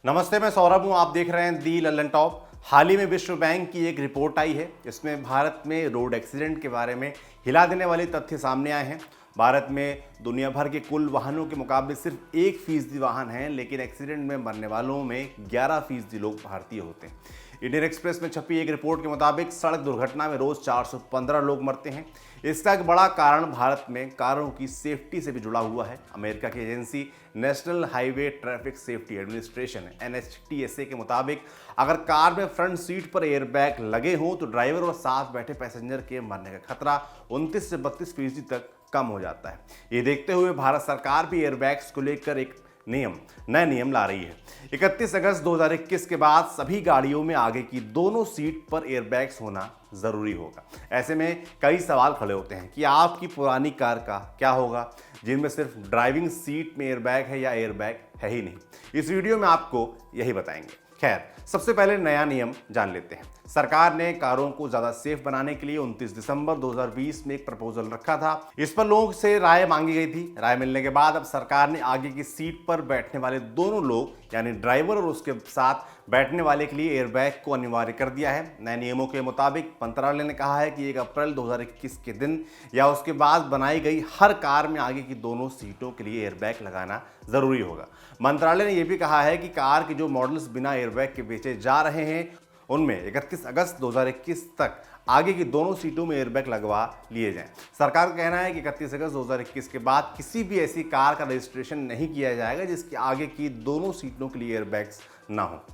नमस्ते, मैं सौरभ हूं। आप देख रहे हैं दी लल्लन टॉप। हाल ही में विश्व बैंक की एक रिपोर्ट आई है। इसमें भारत में रोड एक्सीडेंट के बारे में हिला देने वाले तथ्य सामने आए हैं। भारत में दुनिया भर के कुल वाहनों के मुकाबले सिर्फ 1% वाहन हैं, लेकिन एक्सीडेंट में मरने वालों में 11% लोग भारतीय होते हैं। इंडियन एक्सप्रेस में छपी एक रिपोर्ट के मुताबिक सड़क दुर्घटना में रोज 415 लोग मरते हैं। इसका एक बड़ा कारण भारत में कारों की सेफ्टी से भी जुड़ा हुआ है। अमेरिका की agency national highway traffic safety administration NHTSA के मुताबिक अगर कार में फ्रंट सीट पर एयरबैग लगे हों तो ड्राइवर और साथ बैठे पैसेंजर के मरने का खतरा 29 से 32% तक कम हो जाता है। ये देखते हुए भारत सरकार भी एयरबैग्स को लेकर एक नए नियम ला रही है। 31 अगस्त 2021 के बाद सभी गाड़ियों में आगे की दोनों सीट पर एयरबैग्स होना जरूरी होगा। ऐसे में कई सवाल खड़े होते हैं कि आपकी पुरानी कार का क्या होगा, जिनमें सिर्फ ड्राइविंग सीट में एयरबैग है या एयरबैग है ही नहीं। इस वीडियो में आपको यही बताएंगे। खैर, सबसे पहले नया नियम जान लेते हैं। सरकार ने कारों को ज्यादा सेफ बनाने के लिए 29 दिसंबर 2020 में एक प्रपोजल रखा था। इस पर लोगों से राय मांगी गई थी। राय मिलने के बाद अब सरकार ने आगे की सीट पर बैठने वाले दोनों लोग यानी ड्राइवर और उसके साथ बैठने वाले के लिए एयरबैग को अनिवार्य कर दिया है। नए नियमों के मुताबिक मंत्रालय ने कहा है कि 1 अप्रैल 2021 के दिन या उसके बाद बनाई गई हर कार में आगे की दोनों सीटों के लिए एयरबैग लगाना जरूरी होगा। मंत्रालय ने यह भी कहा है कि कार के जो मॉडल्स बिना एयरबैग के बेचे जा रहे हैं उनमें 31 अगस्त 2021 तक आगे की दोनों सीटों में एयरबैग लगवा लिए जाएं। सरकार का कहना है कि 31 अगस्त 2021 के बाद किसी भी ऐसी कार का रजिस्ट्रेशन नहीं किया जाएगा जिसकी आगे की दोनों सीटों के लिए एयरबैग्स ना हो।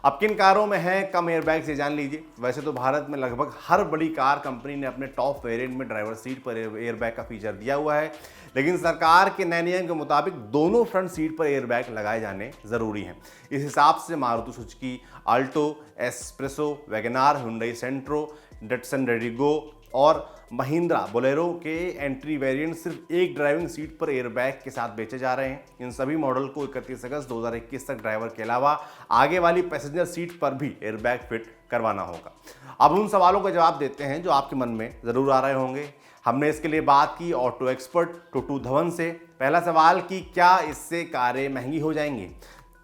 अब किन कारों में है कम एयरबैग्स ये जान लीजिए। वैसे तो भारत में लगभग हर बड़ी कार कंपनी ने अपने टॉप वेरिएंट में ड्राइवर सीट पर एयरबैग का फीचर दिया हुआ है, लेकिन सरकार के नए नियम के मुताबिक दोनों फ्रंट सीट पर एयरबैग लगाए जाने जरूरी हैं। इस हिसाब से Maruti Suzuki Alto, S Presso, WagonR, Hyundai Santro, Datsun RediGo और महिंद्रा बोलेरो के एंट्री वेरिएंट सिर्फ एक ड्राइविंग सीट पर एयरबैग के साथ बेचे जा रहे हैं। इन सभी मॉडल को 31 अगस्त 2021 तक ड्राइवर के अलावा आगे वाली पैसेंजर सीट पर भी एयरबैग फिट करवाना होगा। अब उन सवालों का जवाब देते हैं जो आपके मन में जरूर आ रहे होंगे। हमने इसके लिए बात की ऑटो एक्सपर्ट टुटू धवन से। पहला सवाल कि क्या इससे कारें महंगी हो जाएंगी।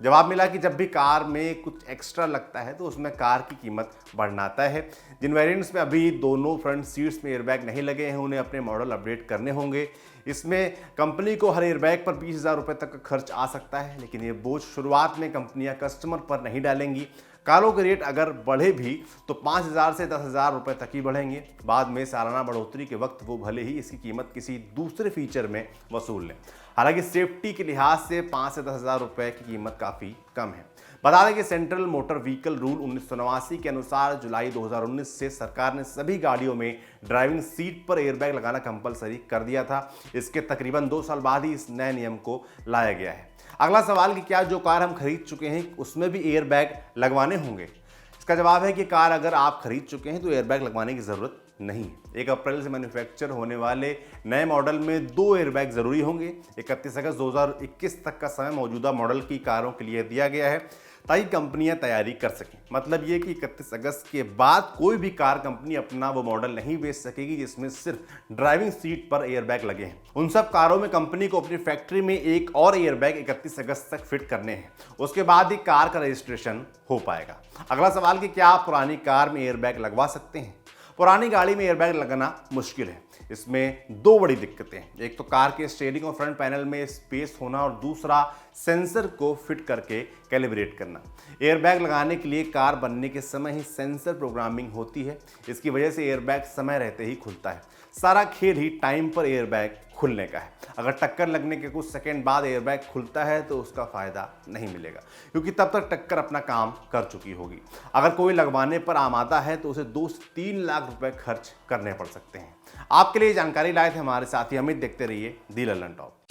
जवाब मिला कि जब भी कार में कुछ एक्स्ट्रा लगता है तो उसमें कार की कीमत बढ़ना तय है। जिन वेरिएंट्स में अभी दोनों फ्रंट सीट्स में एयरबैग नहीं लगे हैं उन्हें अपने मॉडल अपडेट करने होंगे। इसमें कंपनी को हर एयरबैग पर 20,000 रुपये तक का खर्च आ सकता है, लेकिन ये बोझ शुरुआत में कंपनियां कस्टमर पर नहीं डालेंगी। कारों के रेट अगर बढ़े भी तो 5,000 से 10,000 रुपये तक ही बढ़ेंगे। बाद में सालाना बढ़ोतरी के वक्त वो भले ही इसकी कीमत किसी दूसरे फीचर में वसूल लें। हालांकि सेफ्टी के लिहाज से 5 से 10,000 रुपये की कीमत काफ़ी कम है। बता दें कि सेंट्रल मोटर व्हीकल रूल 1989 के अनुसार जुलाई 2019 से सरकार ने सभी गाड़ियों में ड्राइविंग सीट पर एयरबैग लगाना कंपलसरी कर दिया था। इसके तकरीबन 2 साल बाद ही इस नए नियम को लाया गया है। अगला सवाल कि क्या जो कार हम खरीद चुके हैं उसमें भी एयरबैग लगवाने होंगे। इसका जवाब है कि कार अगर आप खरीद चुके हैं तो एयरबैग लगवाने की ज़रूरत नहीं है। 1 अप्रैल से मैन्युफैक्चर होने वाले नए मॉडल में 2 एयरबैग जरूरी होंगे। 31 अगस्त 2021 तक का समय मौजूदा मॉडल की कारों के लिए दिया गया है ताकि कंपनियां तैयारी कर सकें। मतलब ये कि 31 अगस्त के बाद कोई भी कार कंपनी अपना वो मॉडल नहीं बेच सकेगी जिसमें सिर्फ ड्राइविंग सीट पर एयरबैग लगे हैं। उन सब कारों में कंपनी को अपनी फैक्ट्री में एक और एयरबैग 31 अगस्त तक फिट करने हैं। उसके बाद ही कार का रजिस्ट्रेशन हो पाएगा। अगला सवाल कि क्या आप पुरानी कार में एयरबैग लगवा सकते हैं। पुरानी गाड़ी में एयरबैग लगाना मुश्किल है। इसमें 2 बड़ी दिक्कतें हैं। एक तो कार के स्टीयरिंग और फ्रंट पैनल में स्पेस होना और दूसरा सेंसर को फिट करके कैलिब्रेट करना। एयरबैग लगाने के लिए कार बनने के समय ही सेंसर प्रोग्रामिंग होती है। इसकी वजह से एयरबैग समय रहते ही खुलता है। सारा खेल ही टाइम पर एयरबैग खुलने का है। अगर टक्कर लगने के कुछ सेकंड बाद एयरबैग खुलता है तो उसका फायदा नहीं मिलेगा, क्योंकि तब तक टक्कर अपना काम कर चुकी होगी। अगर कोई लगवाने पर आमादा है तो उसे 2 से 3 लाख रुपए खर्च करने पड़ सकते हैं। आपके लिए जानकारी लाए थे हमारे साथी अमित। देखते रहिए दी लल्लन टॉप।